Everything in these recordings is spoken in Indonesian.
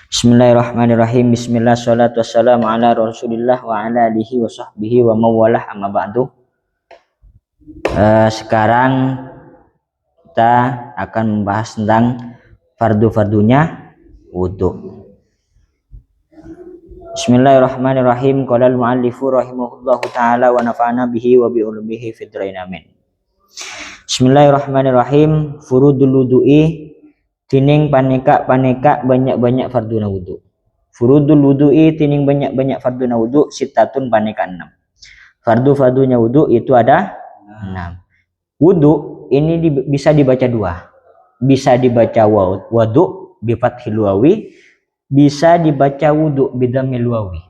Bismillahirrahmanirrahim. Bismillah, salatu wassalamu ala rasulillah wa ala alihi wa sahbihi wa mawalah, amma ba'du. Sekarang kita akan membahas tentang fardu-fardunya wudhu. Bismillahirrahmanirrahim. Qala al-muallifu rahimahullahu ta'ala wa nafa'ana bihi wa bi ulumihi fid dharain amin. Bismillahirrahmanirrahim. Furudul wudu'i tining paneka banyak-banyak farduna wudu. Furudul wudu'i tining banyak-banyak farduna wudu sitatun paneka 6. Fardu-fardunya wudu itu ada 6. Wudu ini bisa dibaca dua. Bisa dibaca wudu bi fathil wawi, bisa dibaca wudu bi dhammil wawi.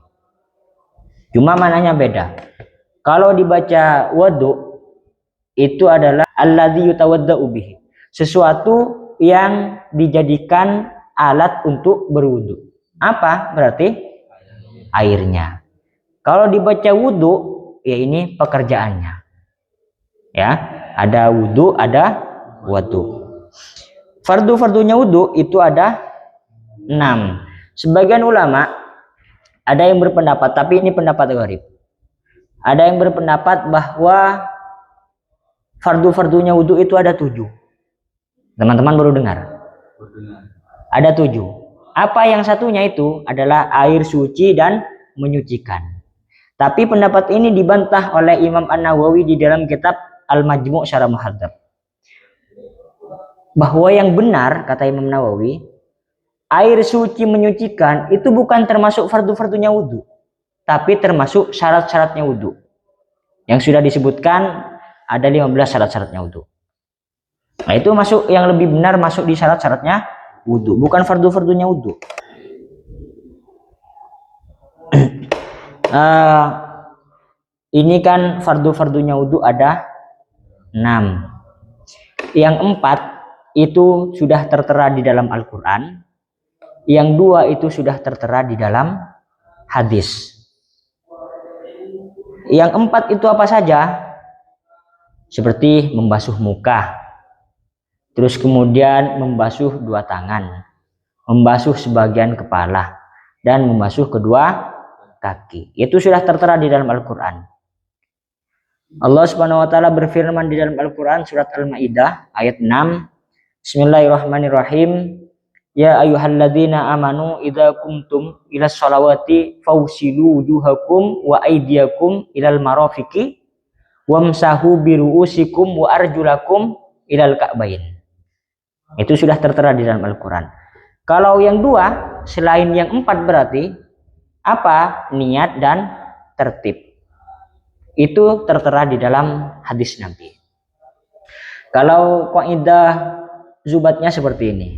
Cuma mananya beda. Kalau dibaca wudu itu adalah alladzi yutawaddau bihi. Sesuatu yang dijadikan alat untuk berwudu. Apa berarti? Airnya. Kalau dibaca wudu, ya ini pekerjaannya. Ya, ada wudu, ada wudu. Fardu-fardunya wudu itu ada 6. Sebagian ulama ada yang berpendapat, tapi ini pendapat gharib. Ada yang berpendapat bahwa fardu-fardunya wudu itu ada 7. Teman-teman baru dengar? Ada 7. Apa yang satunya itu adalah air suci dan menyucikan. Tapi pendapat ini dibantah oleh Imam An-Nawawi di dalam kitab Al-Majmu' Syarah Muhadzab. Bahwa yang benar, kata Imam Nawawi, air suci menyucikan itu bukan termasuk fardu-fardunya wudu, tapi termasuk syarat-syaratnya wudu. Yang sudah disebutkan ada 15 syarat-syaratnya wudu. Nah, itu masuk, yang lebih benar masuk di syarat-syaratnya wudu, bukan fardu-fardunya wudu. Ini kan fardu-fardunya wudu ada 6. Yang 4 itu sudah tertera di dalam Al-Quran. Yang 2 itu sudah tertera di dalam hadis. Yang 4 itu apa saja? Seperti membasuh muka, terus kemudian membasuh 2 tangan, membasuh sebagian kepala, dan membasuh kedua kaki. Itu sudah tertera di dalam Al-Quran. Allah Subhanahu wa ta'ala berfirman di dalam Al-Quran surat Al-Ma'idah ayat 6. Bismillahirrahmanirrahim. Ya ayyuhalladzina amanu idza kumtum ilas sholawati fawsilu wujuhakum wa aydiyakum ilal marafiqi wamsahu biru'usikum wa arjulakum ilal ka'bain. Itu sudah tertera di dalam Al-Quran. Kalau yang 2 selain yang 4 berarti apa? Niat dan tertib. Itu tertera di dalam hadis Nabi. Kalau kaidah zubatnya seperti ini.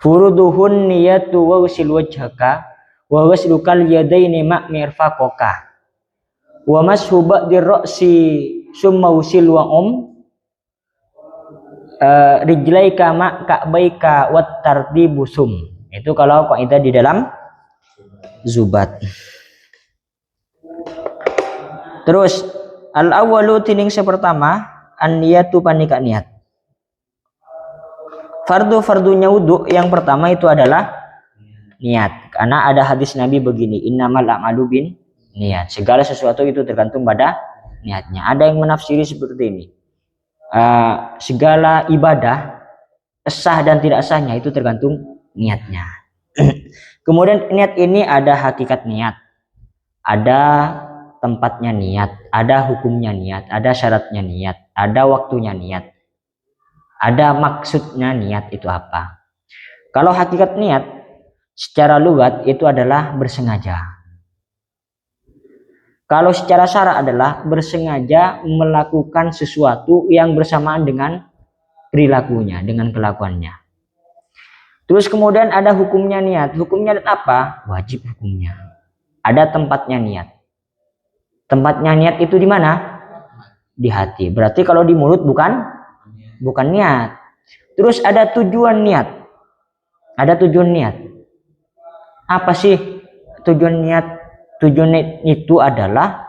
Furuduhun niyatu wa usil wajhaka wa waslukal yadaini ma' mirfaqaka wa mashu ba'dir ra'si summa usil wa rijlaika ma' ka'baika wat tartibu sum. Itu kalau kaidah di dalam zubat. Terus al-awwalu tining sepertama an-niyatu panika niat. Fardu-fardunya wudu yang pertama itu adalah niat. Karena ada hadis Nabi begini, innamal a'malu bin niat. Segala sesuatu itu tergantung pada niatnya. Ada yang menafsiri seperti ini. Segala ibadah sah dan tidak sahnya itu tergantung niatnya. Kemudian niat ini ada hakikat niat, ada tempatnya niat, ada hukumnya niat, ada syaratnya niat, ada waktunya niat, ada maksudnya niat itu apa. Kalau hakikat niat secara lughat itu adalah bersengaja. Kalau secara syara adalah bersengaja melakukan sesuatu yang bersamaan dengan perilakunya, dengan kelakuannya. Terus kemudian ada hukumnya niat. Hukumnya apa? Wajib hukumnya. Ada tempatnya niat. Tempatnya niat itu di mana? Di hati. Berarti kalau di mulut bukan niat. Terus ada tujuan niat. Ada tujuan niat. Apa sih tujuan niat? Tujuan niat itu adalah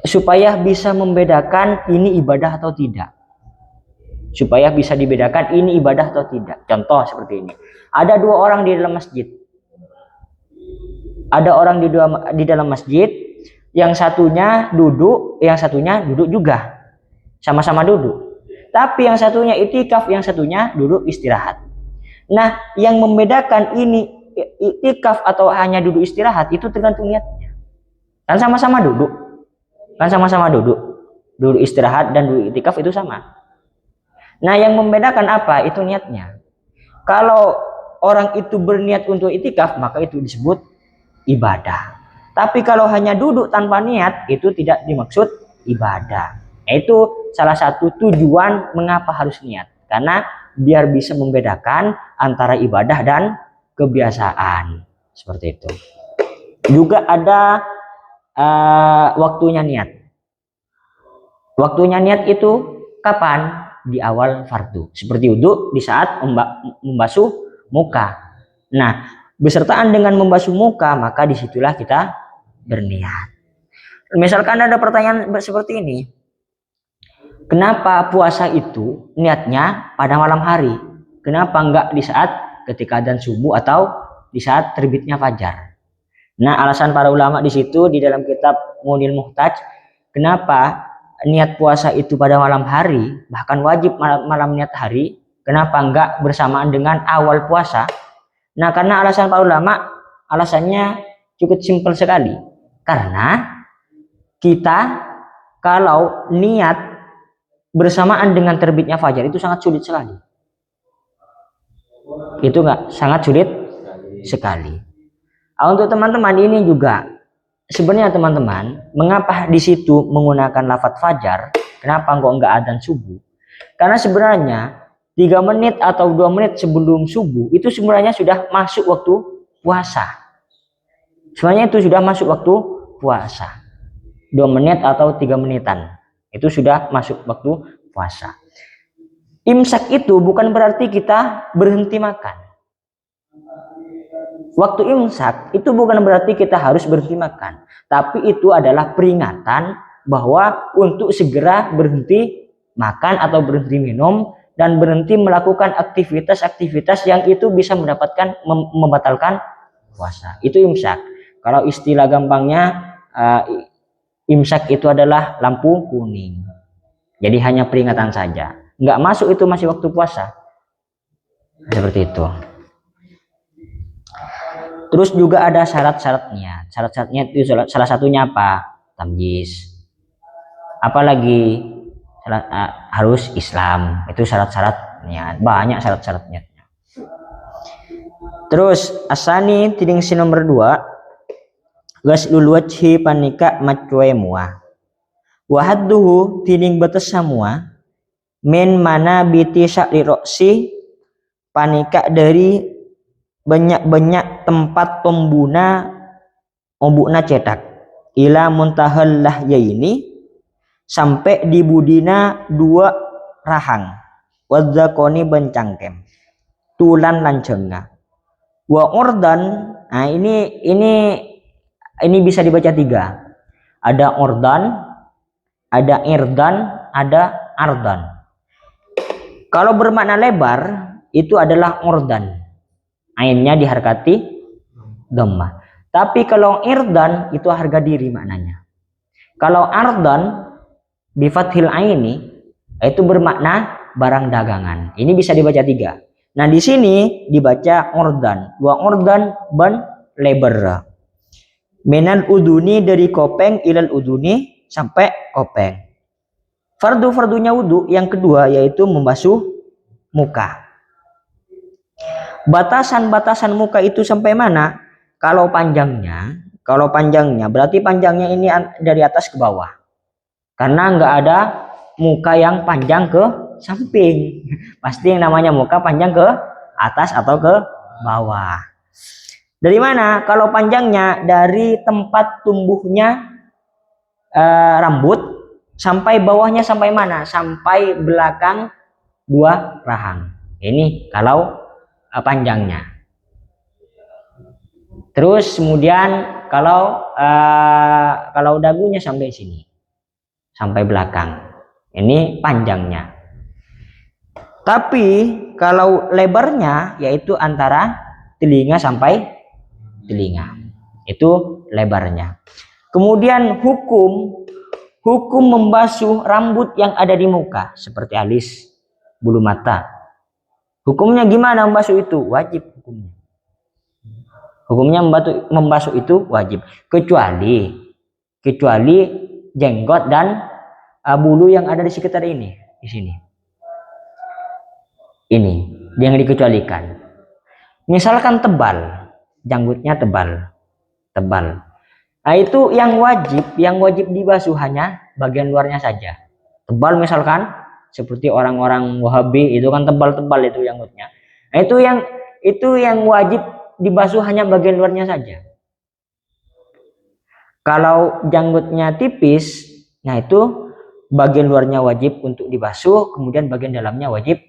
supaya bisa membedakan ini ibadah atau tidak. supaya bisa dibedakan ini ibadah atau tidak. Contoh seperti ini. Ada dua orang di dalam masjid. Ada orang di dalam masjid, yang satunya duduk, yang satunya duduk juga. Sama-sama duduk. Tapi yang satunya itikaf, yang satunya duduk istirahat. Nah, yang membedakan ini itikaf atau hanya duduk istirahat itu tergantung niatnya. Kan sama-sama duduk. Kan sama-sama duduk. Duduk istirahat dan duduk itikaf itu sama. Nah, yang membedakan apa? Itu niatnya. Kalau orang itu berniat untuk itikaf, maka itu disebut ibadah. Tapi kalau hanya duduk tanpa niat, itu tidak dimaksud ibadah. Itu salah satu tujuan mengapa harus niat. Karena biar bisa membedakan antara ibadah dan kebiasaan. Seperti itu. Juga ada waktunya niat. Waktunya niat itu kapan? Di awal fardu. Seperti wudhu di saat membasuh muka. Nah, besertaan dengan membasuh muka, maka disitulah kita berniat. Misalkan ada pertanyaan seperti ini. Kenapa puasa itu niatnya pada malam hari? Kenapa enggak di saat ketika adzan subuh atau di saat terbitnya fajar? Nah, alasan para ulama di situ di dalam kitab Munil Muhtaj, kenapa niat puasa itu pada malam hari, bahkan wajib malam niat hari, kenapa enggak bersamaan dengan awal puasa? Nah, karena alasan para ulama, alasannya cukup simpel sekali. Karena kita kalau niat bersamaan dengan terbitnya fajar itu sangat sulit sekali. Itu enggak sangat sulit sekali. Untuk teman-teman ini juga sebenarnya teman-teman, mengapa di situ menggunakan lafadz fajar? Kenapa enggak adzan subuh? Karena sebenarnya 3 menit atau 2 menit sebelum subuh itu sebenarnya sudah masuk waktu puasa. Sebenarnya itu sudah masuk waktu puasa. 2 menit atau 3 menitan. Itu sudah masuk waktu puasa. Imsak itu bukan berarti kita berhenti makan. Waktu imsak itu bukan berarti kita harus berhenti makan. Tapi itu adalah peringatan bahwa untuk segera berhenti makan atau berhenti minum dan berhenti melakukan aktivitas-aktivitas yang itu bisa membatalkan puasa. Itu imsak. Kalau istilah gampangnya imsak itu adalah lampu kuning. Jadi hanya peringatan saja. Nggak masuk itu masih waktu puasa. Seperti itu. Terus juga ada syarat-syaratnya. Syarat-syaratnya itu salah satunya apa? Tamyiz. Apalagi harus Islam. Itu syarat-syaratnya. Banyak syarat-syaratnya. Terus asani tiding si nomor 2. Ghaslul wajhi panika macwe muah. Wahadduhu tiding batas semua. Min mana biti sya'ri roksi panika dari banyak-banyak tempat tombuna ombukna cetak ila muntahal lahyaini sampai di budina 2 rahang wadzakoni bencangkem tulan lancenga wa ordan. Nah ini bisa dibaca 3. Ada ordan, ada irdan, ada ardan. Kalau bermakna lebar itu adalah ordan. Ainnya diharkati dhammah. Tapi kalau irdan itu harga diri maknanya. Kalau ardan bi fathil aini itu bermakna barang dagangan. Ini bisa dibaca 3. Nah, di sini dibaca ordan. Wa ordan ban lebar. Minal uduni dari kopeng ilal uduni sampai kopeng. Fardu-fardunya wudhu yang kedua yaitu membasuh muka. Batasan-batasan muka itu sampai mana? Kalau panjangnya berarti panjangnya ini dari atas ke bawah. Karena nggak ada muka yang panjang ke samping. Pasti yang namanya muka panjang ke atas atau ke bawah. Dari mana? Kalau panjangnya dari tempat tumbuhnya rambut sampai bawahnya sampai mana? Sampai belakang 2 rahang. Ini kalau panjangnya. Terus kemudian kalau dagunya sampai sini, sampai belakang. Ini panjangnya. Tapi kalau lebarnya yaitu antara telinga sampai telinga. Itu lebarnya. Kemudian hukum membasuh rambut yang ada di muka seperti alis, bulu mata. Hukumnya gimana membasuh itu? Wajib hukumnya. Hukumnya membasuh itu wajib, kecuali jenggot dan bulu yang ada di sekitar ini, di sini. Ini yang dikecualikan. Misalkan tebal, janggutnya tebal. Nah, itu yang wajib dibasuh hanya bagian luarnya saja. Tebal misalkan seperti orang-orang Wahabi itu kan tebal-tebal itu janggutnya. Nah, itu yang wajib dibasuh hanya bagian luarnya saja. Kalau janggutnya tipis, nah itu bagian luarnya wajib untuk dibasuh, kemudian bagian dalamnya wajib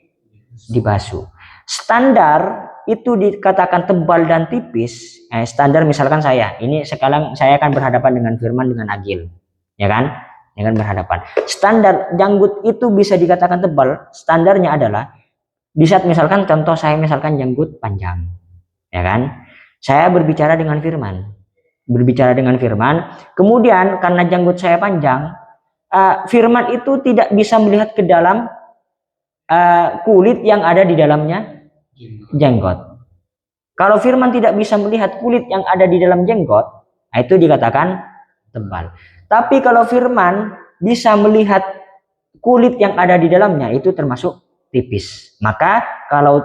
dibasuh. Standar itu dikatakan tebal dan tipis. Standar misalkan sekarang saya akan berhadapan dengan Firman dengan Agil, ya kan? Dengan berhadapan. Standar janggut itu bisa dikatakan tebal. Standarnya adalah di saat misalkan contoh saya misalkan janggut panjang, ya kan? Saya berbicara dengan Firman, kemudian karena janggut saya panjang, Firman itu tidak bisa melihat ke dalam kulit yang ada di dalamnya jenggot. Kalau Firman tidak bisa melihat kulit yang ada di dalam jenggot, itu dikatakan tebal. Tapi kalau Firman bisa melihat kulit yang ada di dalamnya, itu termasuk tipis. Maka kalau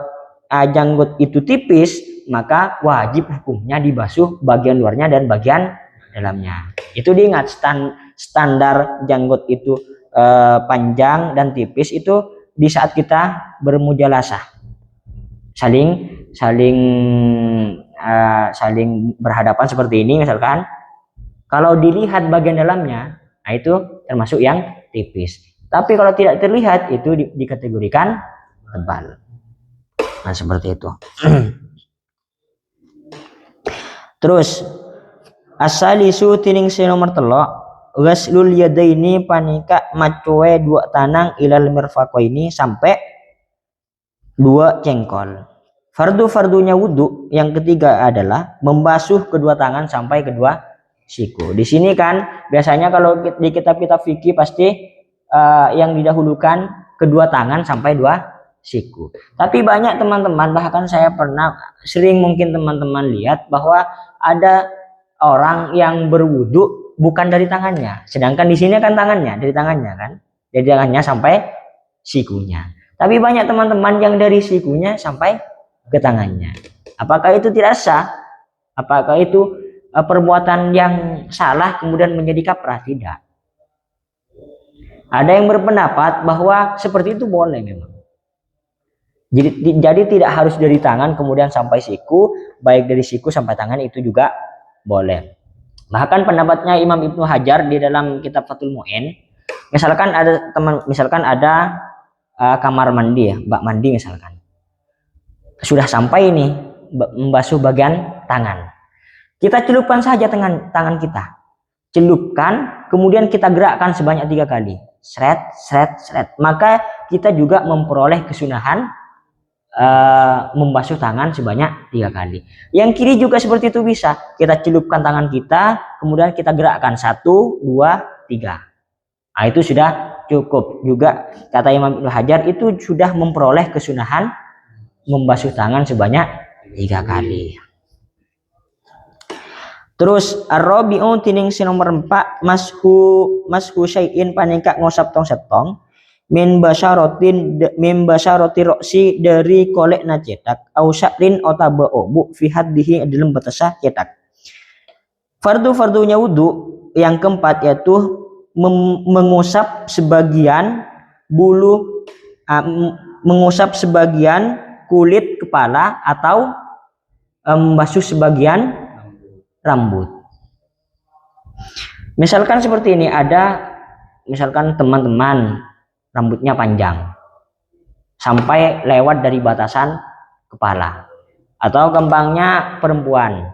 janggut itu tipis, maka wajib hukumnya dibasuh bagian luarnya dan bagian dalamnya. Itu diingat, standar janggut itu panjang dan tipis itu di saat kita bermujalasah, saling berhadapan seperti ini misalkan. Kalau dilihat bagian dalamnya, nah itu termasuk yang tipis. Tapi kalau tidak terlihat, itu dikategorikan tebal. Nah, seperti itu. Terus asalisu tining nomor telok ghaslul yadaini panika macoe dua tanang ilal mirfaqaini sampai dua cengkol. Fardunya wudhu yang ketiga adalah membasuh kedua tangan sampai kedua siku. Di sini kan biasanya kalau di kitab-kitab fikih pasti yang didahulukan kedua tangan sampai dua siku. Tapi banyak teman-teman, bahkan saya sering mungkin teman-teman lihat bahwa ada orang yang berwudu bukan dari tangannya, sedangkan di sini kan dari tangannya kan, dari tangannya sampai sikunya. Tapi banyak teman-teman yang dari sikunya sampai ke tangannya. Apakah itu tidak sah? Apakah itu perbuatan yang salah kemudian menjadi kaprah? Tidak. Ada yang berpendapat bahwa seperti itu boleh memang. Jadi tidak harus dari tangan kemudian sampai siku, baik dari siku sampai tangan itu juga boleh. Bahkan pendapatnya Imam Ibnu Hajar di dalam kitab Fathul Mu'in, misalkan ada kamar mandi ya, bak mandi misalkan. Sudah sampai ini membasuh bagian tangan. Kita celupkan saja tangan kita. Celupkan, kemudian kita gerakkan sebanyak 3 kali. Sret. Maka kita juga memperoleh kesunahan membasuh tangan sebanyak 3 kali. Yang kiri juga seperti itu bisa. Kita celupkan tangan kita, kemudian kita gerakkan 1, 2, 3. Nah, itu sudah cukup. Juga kata Imam Ibnu Hajar itu sudah memperoleh kesunahan membasuh tangan sebanyak 3 kali. Terus ar-rabi'u tining nomor 4 mashu syai'in panika ngosap tong setong min basyaroti roksi dari kolek na cetak au sya'rin otaba obu fi haddihi dalam batasah cetak. Fardunya wudu yang keempat yaitu mengusap sebagian bulu, mengusap sebagian kulit kepala atau membasuh sebagian rambut. Misalkan seperti ini, misalkan teman-teman rambutnya panjang sampai lewat dari batasan kepala, atau gampangnya perempuan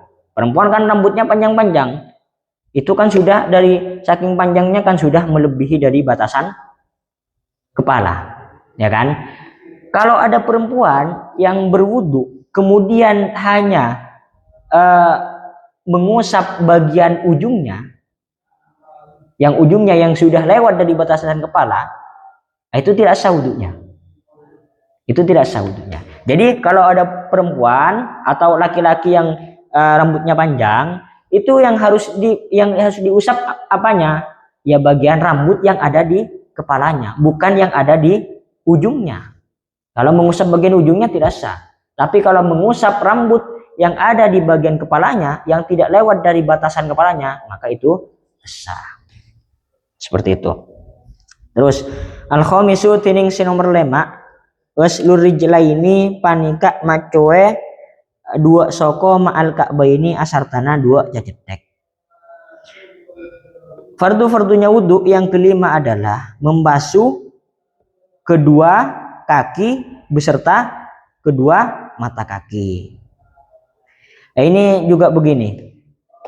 kan rambutnya panjang-panjang, itu kan sudah dari saking panjangnya kan sudah melebihi dari batasan kepala, ya kan? Kalau ada perempuan yang berwudu kemudian hanya mengusap bagian ujungnya, yang ujungnya yang sudah lewat dari batasan kepala, itu tidak sah wudunya. Itu tidak sah wudunya. Jadi kalau ada perempuan atau laki-laki yang rambutnya panjang, itu yang harus diusap apanya? Ya bagian rambut yang ada di kepalanya, bukan yang ada di ujungnya. Kalau mengusap bagian ujungnya tidak sah. Tapi kalau mengusap rambut yang ada di bagian kepalanya yang tidak lewat dari batasan kepalanya, maka itu sah. Seperti itu. Terus al-khamisu tining sinomor 5 waslur rijlaini panika macoe dua soko ma'al ka'baini asartana dua jajetek. Fardu-fardunya wudhu yang kelima adalah membasuh kedua kaki beserta kedua mata kaki. Nah, ini juga begini,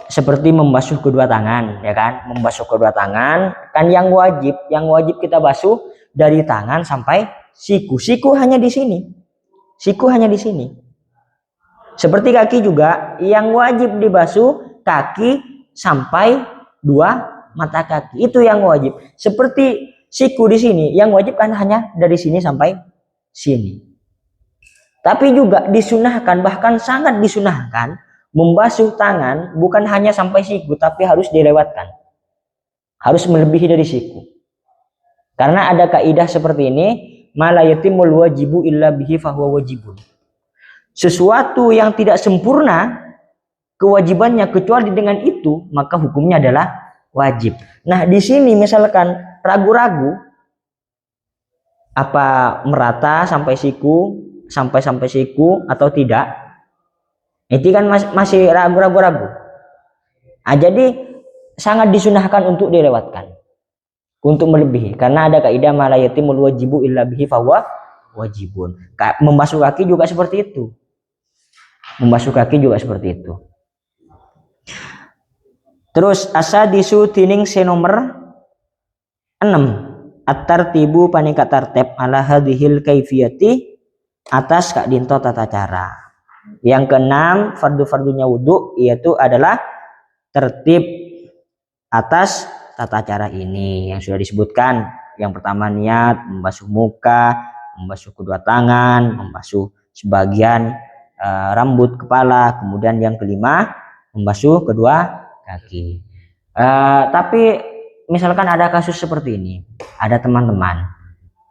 seperti membasuh kedua tangan, ya kan? Membasuh kedua tangan kan yang wajib kita basuh dari tangan sampai siku. Siku hanya di sini. Siku hanya di sini. Seperti kaki juga yang wajib dibasuh kaki sampai dua mata kaki. Itu yang wajib. Seperti siku di sini yang wajib kan hanya dari sini sampai sini. Tapi juga disunahkan, bahkan sangat disunahkan membasuh tangan bukan hanya sampai siku, tapi harus dilewatkan. Harus melebihi dari siku. Karena ada kaidah seperti ini, mala yatimul wajibu illa bihi fahuwa wajibun. Sesuatu yang tidak sempurna kewajibannya kecuali dengan itu, maka hukumnya adalah wajib. Nah, di sini misalkan ragu-ragu apa merata sampai siku, sampai siku atau tidak, itu kan masih ragu-ragu. Nah, jadi sangat disunahkan untuk dilewatkan, untuk melebihi, karena ada kaidah ma la yatimul wajibu illa bihi fahuwa wajibun. Membasuh kaki juga seperti itu. Membasuh kaki juga seperti itu. Terus asadisu tining senomer 6 at-tartibu panika tartib ala hadhil kaifiyati atas kak dinto tata cara. Yang keenam fardu-fardunya wudhu yaitu adalah tertib atas tata cara ini yang sudah disebutkan. Yang pertama niat, membasuh muka, membasuh kedua tangan, membasuh sebagian rambut kepala, kemudian yang kelima membasuh kedua kaki. Tapi misalkan ada kasus seperti ini, ada teman-teman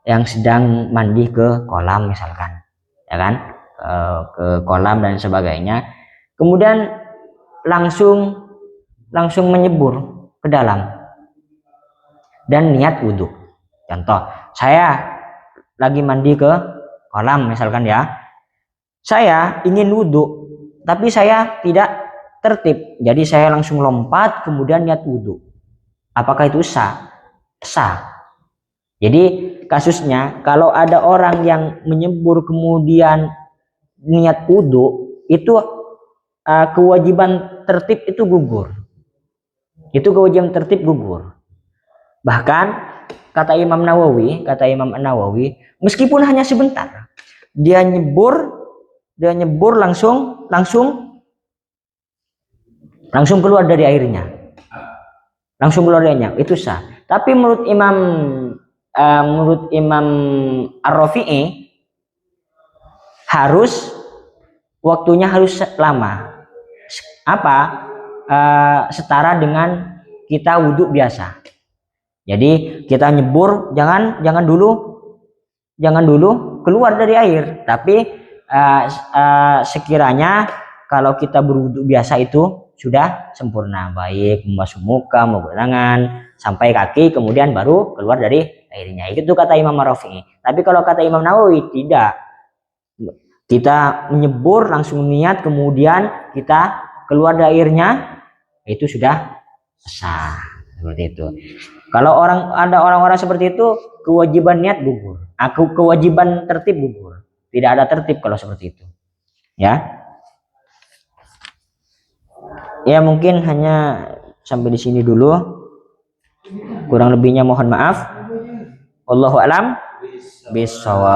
yang sedang mandi ke kolam misalkan, ya kan, ke kolam dan sebagainya, kemudian langsung menyebur ke dalam dan niat wudhu. Contoh, saya lagi mandi ke kolam misalkan ya, saya ingin wudhu tapi saya tidak tertib, jadi saya langsung lompat kemudian niat wudhu. Apakah itu sah? Sah. Jadi kasusnya kalau ada orang yang menyebur kemudian niat wudhu, itu kewajiban tertib itu gugur. Itu kewajiban tertib gugur. Bahkan kata Imam Nawawi, meskipun hanya sebentar, dia nyebur langsung keluar dari airnya. Langsung keluar dari airnya, itu sah. Tapi menurut Imam Ar-Rafi'i waktunya harus lama. Setara dengan kita wudhu biasa. Jadi kita nyebur jangan dulu keluar dari air, tapi sekiranya kalau kita berwudhu biasa itu sudah sempurna, baik membasuh muka, membasuh tangan sampai kaki, kemudian baru keluar dari airnya. Itu kata Imam Ar-Rafi'i. Tapi kalau kata Imam Nawawi tidak. Kita menyebur langsung niat kemudian kita keluar dari airnya, itu sudah sah. Seperti itu. Kalau ada orang-orang seperti itu, kewajiban niat gugur. Kewajiban tertib gugur. Tidak ada tertib kalau seperti itu. Ya. Ya mungkin hanya sampai di sini dulu. Kurang lebihnya mohon maaf. Wallahu a'lam bishawab.